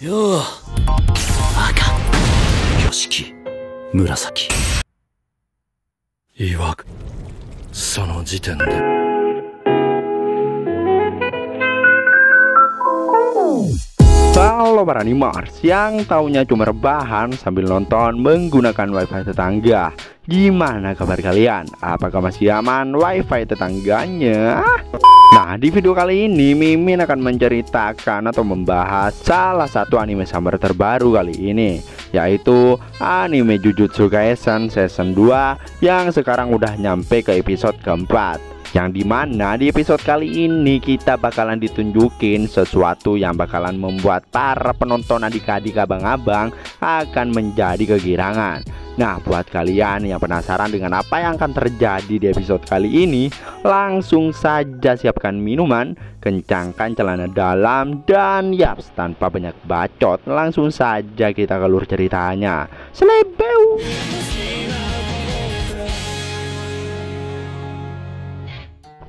よう、赤、挙式、紫。いわく、その時点で。Halo para animers yang taunya cuma rebahan sambil nonton menggunakan wifi tetangga. Gimana kabar kalian? Apakah masih aman wifi tetangganya? Nah, di video kali ini Mimin akan menceritakan atau membahas salah satu anime summer terbaru kali ini, yaitu anime Jujutsu Kaisen season 2 yang sekarang udah nyampe ke episode keempat. Yang dimana di episode kali ini kita bakalan ditunjukin sesuatu yang bakalan membuat para penonton adik-adik abang-abang akan menjadi kegirangan. Nah, buat kalian yang penasaran dengan apa yang akan terjadi di episode kali ini, langsung saja siapkan minuman, kencangkan celana dalam, dan yaps, tanpa banyak bacot, langsung saja kita keluar ceritanya. Selebeu.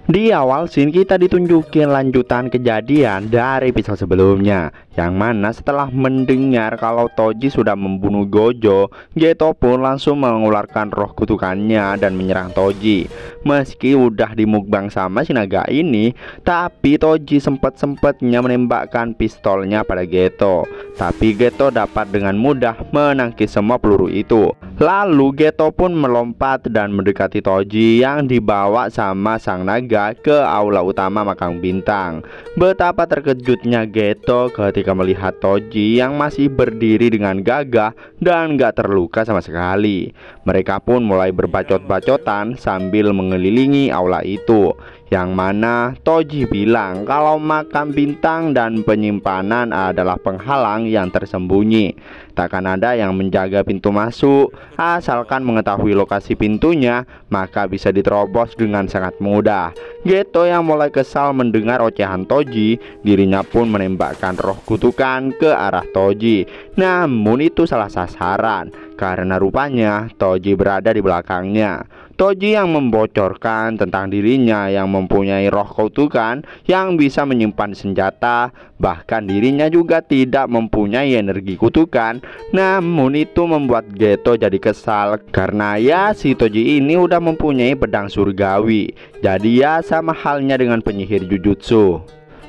Di awal scene kita ditunjukin lanjutan kejadian dari episode sebelumnya, yang mana setelah mendengar kalau Toji sudah membunuh Gojo, Geto pun langsung mengeluarkan roh kutukannya dan menyerang Toji. Meski udah dimukbang sama si naga ini, tapi Toji sempat-sempatnya menembakkan pistolnya pada Geto. Tapi Geto dapat dengan mudah menangkis semua peluru itu. Lalu Geto pun melompat dan mendekati Toji yang dibawa sama sang naga ke aula utama makam bintang. Betapa terkejutnya Geto ketika melihat Toji yang masih berdiri dengan gagah dan gak terluka sama sekali. Mereka pun mulai berbacot-bacotan sambil mengelilingi aula itu, yang mana Toji bilang kalau makam bintang dan penyimpanan adalah penghalang yang tersembunyi. Takkan ada yang menjaga pintu masuk, asalkan mengetahui lokasi pintunya, maka bisa diterobos dengan sangat mudah. Geto yang mulai kesal mendengar ocehan Toji, dirinya pun menembakkan roh kutukan ke arah Toji. Namun itu salah sasaran, karena rupanya Toji berada di belakangnya. Toji yang membocorkan tentang dirinya yang mempunyai roh kutukan yang bisa menyimpan senjata, bahkan dirinya juga tidak mempunyai energi kutukan. Namun itu membuat Geto jadi kesal, karena ya si Toji ini udah mempunyai pedang surgawi. Jadi ya sama halnya dengan penyihir Jujutsu.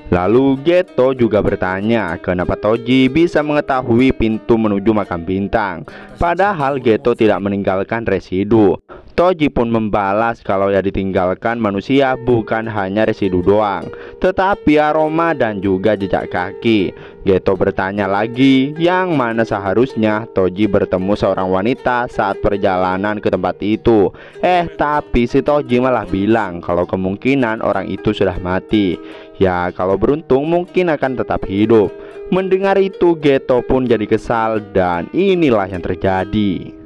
Lalu Geto juga bertanya kenapa Toji bisa mengetahui pintu menuju makam bintang, padahal Geto tidak meninggalkan residu. Toji pun membalas kalau yang ditinggalkan manusia bukan hanya residu doang, tetapi aroma dan juga jejak kaki. Geto bertanya lagi yang mana seharusnya Toji bertemu seorang wanita saat perjalanan ke tempat itu. Tapi si Toji malah bilang kalau kemungkinan orang itu sudah mati. Ya kalau beruntung mungkin akan tetap hidup. Mendengar itu Geto pun jadi kesal dan inilah yang terjadi.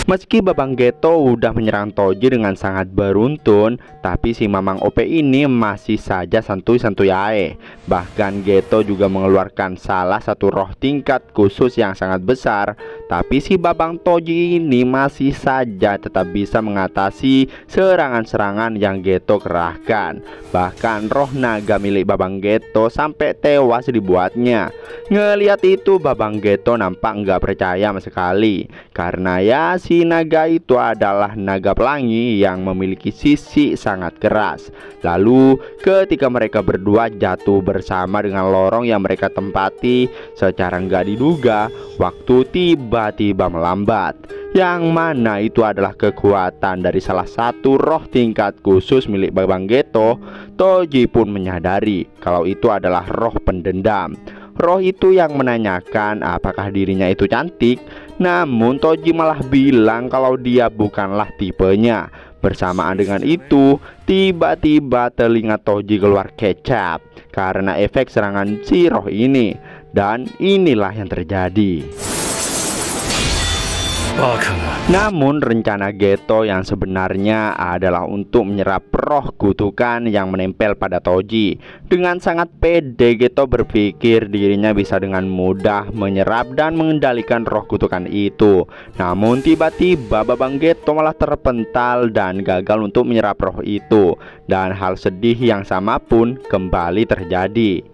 Meski Babang Geto udah menyerang Toji dengan sangat beruntun, tapi si Mamang OP ini masih saja santuy-santuy ae. Bahkan Geto juga mengeluarkan salah satu roh tingkat khusus yang sangat besar, tapi si Babang Toji ini masih saja tetap bisa mengatasi serangan-serangan yang Geto kerahkan. Bahkan roh naga milik Babang Geto sampai tewas dibuatnya. Ngeliat itu Babang Geto nampak nggak percaya sama sekali, karena ya si naga itu adalah naga pelangi yang memiliki sisi sangat keras. Lalu ketika mereka berdua jatuh bersama dengan lorong yang mereka tempati, secara nggak diduga waktu tiba-tiba melambat, yang mana itu adalah kekuatan dari salah satu roh tingkat khusus milik Babang Geto. Toji pun menyadari kalau itu adalah roh pendendam. Roh itu yang menanyakan apakah dirinya itu cantik, namun Toji malah bilang kalau dia bukanlah tipenya. Bersamaan dengan itu, tiba-tiba telinga Toji keluar kecap karena efek serangan si roh ini. Dan inilah yang terjadi. バカが Namun rencana Geto yang sebenarnya adalah untuk menyerap roh kutukan yang menempel pada Toji. Dengan sangat pede Geto berpikir dirinya bisa dengan mudah menyerap dan mengendalikan roh kutukan itu. Namun tiba-tiba Babang Geto malah terpental dan gagal untuk menyerap roh itu. Dan hal sedih yang sama pun kembali terjadi.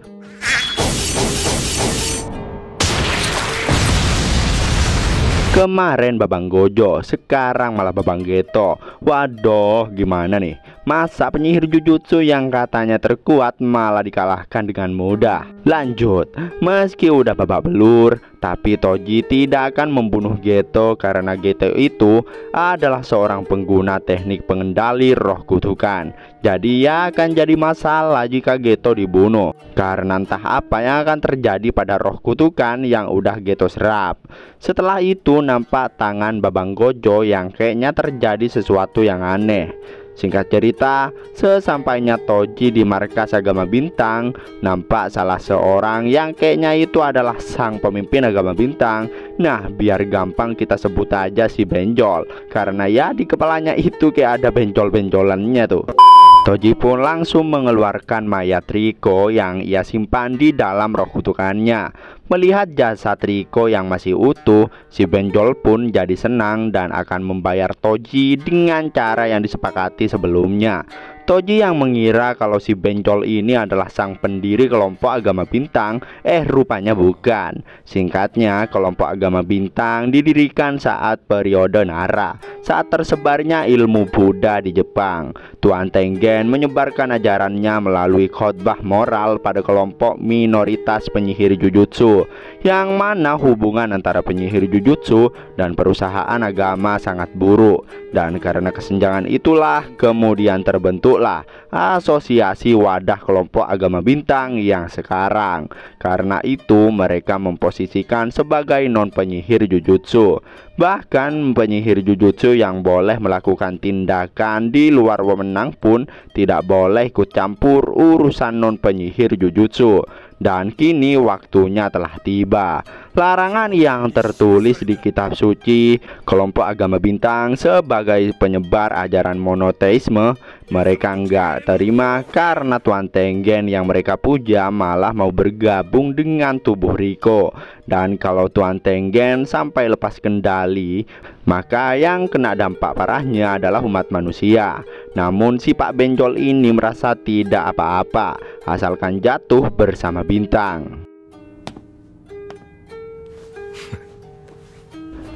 Kemarin Babang Gojo, sekarang malah Babang Geto. Waduh, gimana nih? Masa penyihir Jujutsu yang katanya terkuat malah dikalahkan dengan mudah? Lanjut, meski udah babak belur, tapi Toji tidak akan membunuh Geto karena Geto itu adalah seorang pengguna teknik pengendali roh kutukan. Jadi ya akan jadi masalah jika Geto dibunuh, karena entah apa yang akan terjadi pada roh kutukan yang udah Geto serap. Setelah itu nampak tangan Babang Gojo yang kayaknya terjadi sesuatu yang aneh. Singkat cerita, sesampainya Toji di markas agama bintang, nampak salah seorang yang kayaknya itu adalah sang pemimpin agama bintang. Nah, biar gampang kita sebut aja si Benjol, karena ya di kepalanya itu kayak ada benjol-benjolannya tuh. Toji pun langsung mengeluarkan mayat Riko yang ia simpan di dalam roh kutukannya. Melihat jasad Riko yang masih utuh, si Benjol pun jadi senang dan akan membayar Toji dengan cara yang disepakati sebelumnya. Toji yang mengira kalau si Benjol ini adalah sang pendiri kelompok agama bintang, rupanya bukan. Singkatnya, kelompok agama bintang didirikan saat periode Nara, saat tersebarnya ilmu Buddha di Jepang. Tuan Tengen menyebarkan ajarannya melalui khotbah moral pada kelompok minoritas penyihir Jujutsu, yang mana hubungan antara penyihir Jujutsu dan perusahaan agama sangat buruk. Dan karena kesenjangan itulah kemudian terbentuklah asosiasi wadah kelompok agama bintang yang sekarang. Karena itu mereka memposisikan sebagai non penyihir Jujutsu. Bahkan penyihir Jujutsu yang boleh melakukan tindakan di luar wewenang pun tidak boleh ikut campur urusan non penyihir Jujutsu. Dan kini waktunya telah tiba. Larangan yang tertulis di kitab suci kelompok agama bintang sebagai penyebar ajaran monoteisme, mereka nggak terima karena Tuan Tengen yang mereka puja malah mau bergabung dengan tubuh Riko. Dan kalau Tuan Tengen sampai lepas kendali, maka yang kena dampak parahnya adalah umat manusia. Namun si Pak Benjol ini merasa tidak apa-apa, asalkan jatuh bersama bintang.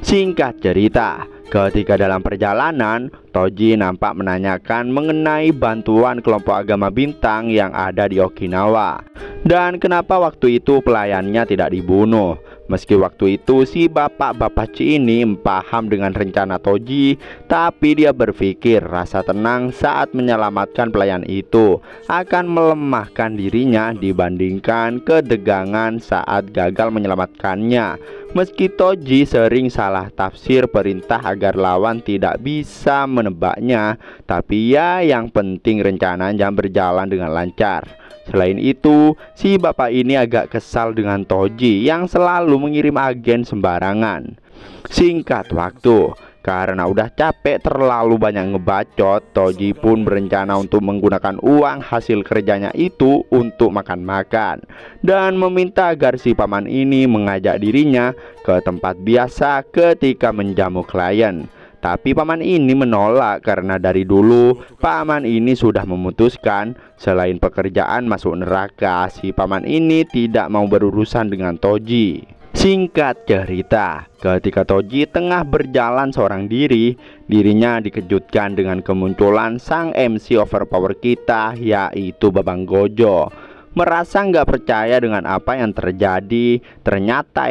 Singkat cerita, ketika dalam perjalanan, Toji nampak menanyakan mengenai bantuan kelompok agama bintang yang ada di Okinawa. Dan kenapa waktu itu pelayannya tidak dibunuh. Meski waktu itu si bapak-bapak Ci ini paham dengan rencana Toji, tapi dia berpikir rasa tenang saat menyelamatkan pelayan itu akan melemahkan dirinya dibandingkan kedegangan saat gagal menyelamatkannya. Meski Toji sering salah tafsir perintah agar lawan tidak bisa menebaknya, tapi ya yang penting rencananya berjalan dengan lancar. Selain itu, si bapak ini agak kesal dengan Toji yang selalu mengirim agen sembarangan. Singkat waktu, karena udah capek terlalu banyak ngebacot, Toji pun berencana untuk menggunakan uang hasil kerjanya itu untuk makan-makan dan meminta agar si paman ini mengajak dirinya ke tempat biasa ketika menjamu klien. Tapi paman ini menolak karena dari dulu paman ini sudah memutuskan selain pekerjaan masuk neraka, si paman ini tidak mau berurusan dengan Toji. Singkat cerita, ketika Toji tengah berjalan seorang diri, dirinya dikejutkan dengan kemunculan sang MC overpower kita, yaitu Babang Gojo. Merasa nggak percaya dengan apa yang terjadi, ternyata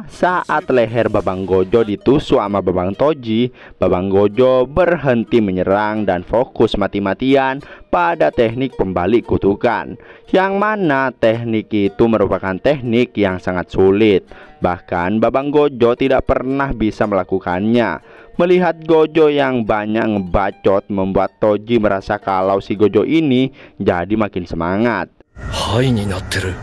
saat leher Babang Gojo ditusuk sama Babang Toji, Babang Gojo berhenti menyerang dan fokus mati-matian pada teknik pembalik kutukan, yang mana teknik itu merupakan teknik yang sangat sulit. Bahkan Babang Gojo tidak pernah bisa melakukannya. Melihat Gojo yang banyak ngebacot membuat Toji merasa kalau si Gojo ini jadi makin semangat. ハイになってる。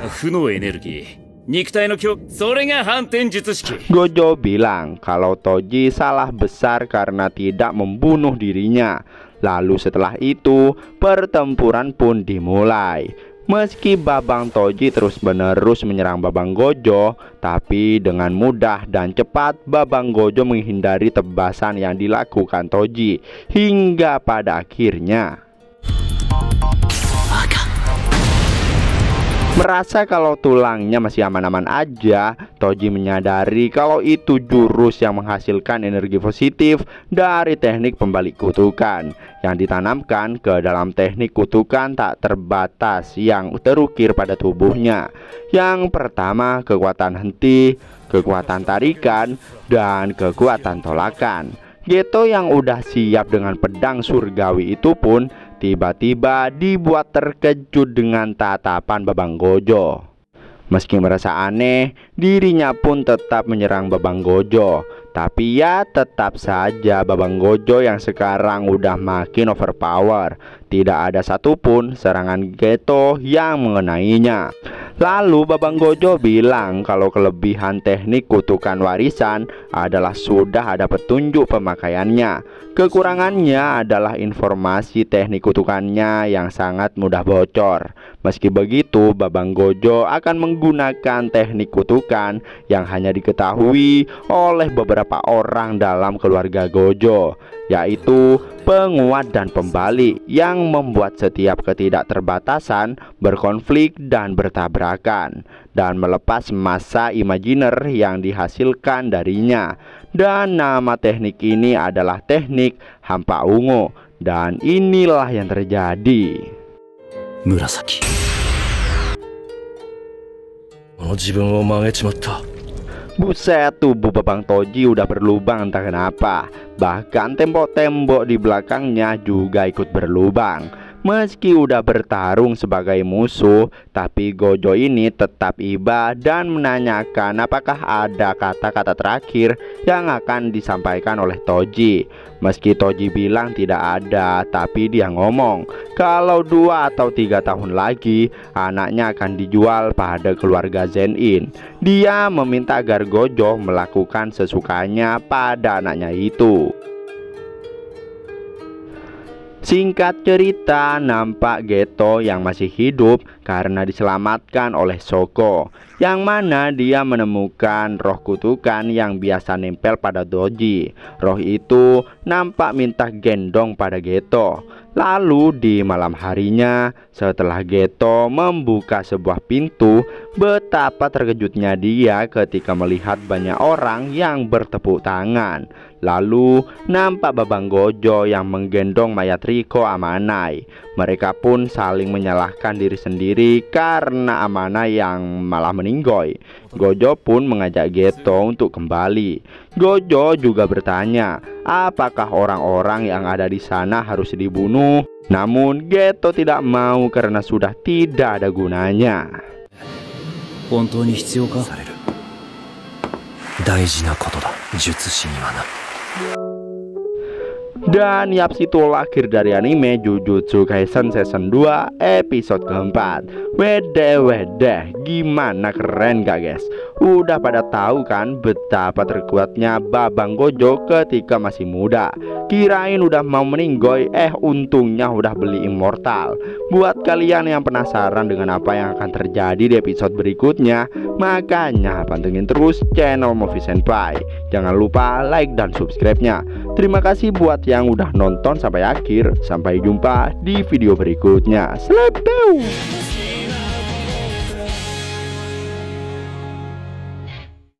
負のエネルギー肉体の強それが反転術式 Gojo bilang kalau Toji salah besar karena tidak membunuh dirinya. Lalu setelah itu pertempuran pun dimulai. Meski Babang Toji terus-menerus menyerang Babang Gojo, tapi dengan mudah dan cepat Babang Gojo menghindari tebasan yang dilakukan Toji. Hingga pada akhirnya merasa kalau tulangnya masih aman-aman aja, Toji menyadari kalau itu jurus yang menghasilkan energi positif dari teknik pembalik kutukan yang ditanamkan ke dalam teknik kutukan tak terbatas yang terukir pada tubuhnya. Yang pertama kekuatan henti, kekuatan tarikan, dan kekuatan tolakan. Geto yang udah siap dengan pedang surgawi itu pun tiba-tiba dibuat terkejut dengan tatapan Babang Gojo. Meski merasa aneh, dirinya pun tetap menyerang Babang Gojo. Tapi ya tetap saja Babang Gojo yang sekarang udah makin overpower. Tidak ada satupun serangan Geto yang mengenainya. Lalu Babang Gojo bilang kalau kelebihan teknik kutukan warisan adalah sudah ada petunjuk pemakaiannya. Kekurangannya adalah informasi teknik kutukannya yang sangat mudah bocor. Meski begitu, Babang Gojo akan menggunakan teknik kutukan yang hanya diketahui oleh beberapa orang dalam keluarga Gojo, yaitu penguat dan pembalik yang membuat setiap ketidakterbatasan berkonflik dan bertabrakan, dan melepas massa imajiner yang dihasilkan darinya. Dan nama teknik ini adalah teknik hampa ungu. Dan inilah yang terjadi. Murasaki この自分を曲げちまった Buset, tubuh Babang Toji udah berlubang entah kenapa. Bahkan tembok-tembok di belakangnya juga ikut berlubang. Meski udah bertarung sebagai musuh, tapi Gojo ini tetap iba dan menanyakan apakah ada kata-kata terakhir yang akan disampaikan oleh Toji. Meski Toji bilang tidak ada, tapi dia ngomong kalau 2 atau 3 tahun lagi anaknya akan dijual pada keluarga Zenin. Dia meminta agar Gojo melakukan sesukanya pada anaknya itu. Singkat cerita, nampak Geto yang masih hidup karena diselamatkan oleh Shoko, yang mana dia menemukan roh kutukan yang biasa nempel pada Toji. Roh itu nampak minta gendong pada Geto. Lalu di malam harinya, setelah Geto membuka sebuah pintu, betapa terkejutnya dia ketika melihat banyak orang yang bertepuk tangan. Lalu nampak Babang Gojo yang menggendong mayat Riko Amanai. Mereka pun saling menyalahkan diri sendiri karena Amanai yang malah meninggoy. Gojo pun mengajak Geto untuk kembali. Gojo juga bertanya, apakah orang-orang yang ada di sana harus dibunuh? Namun Geto tidak mau karena sudah tidak ada gunanya. 本当に必要かされる大事なことだ術師にはな Dan yaps, itulah akhir dari anime Jujutsu Kaisen season 2 episode keempat. Wedeh, gimana, keren gak guys? Udah pada tahu kan betapa terkuatnya Babang Gojo ketika masih muda. Kirain udah mau meninggoy, untungnya udah beli immortal. Buat kalian yang penasaran dengan apa yang akan terjadi di episode berikutnya, makanya pantengin terus channel Movie Senpai. Jangan lupa like dan subscribe-nya. Terima kasih buat yang udah nonton sampai akhir. Sampai jumpa di video berikutnya. Slepeu.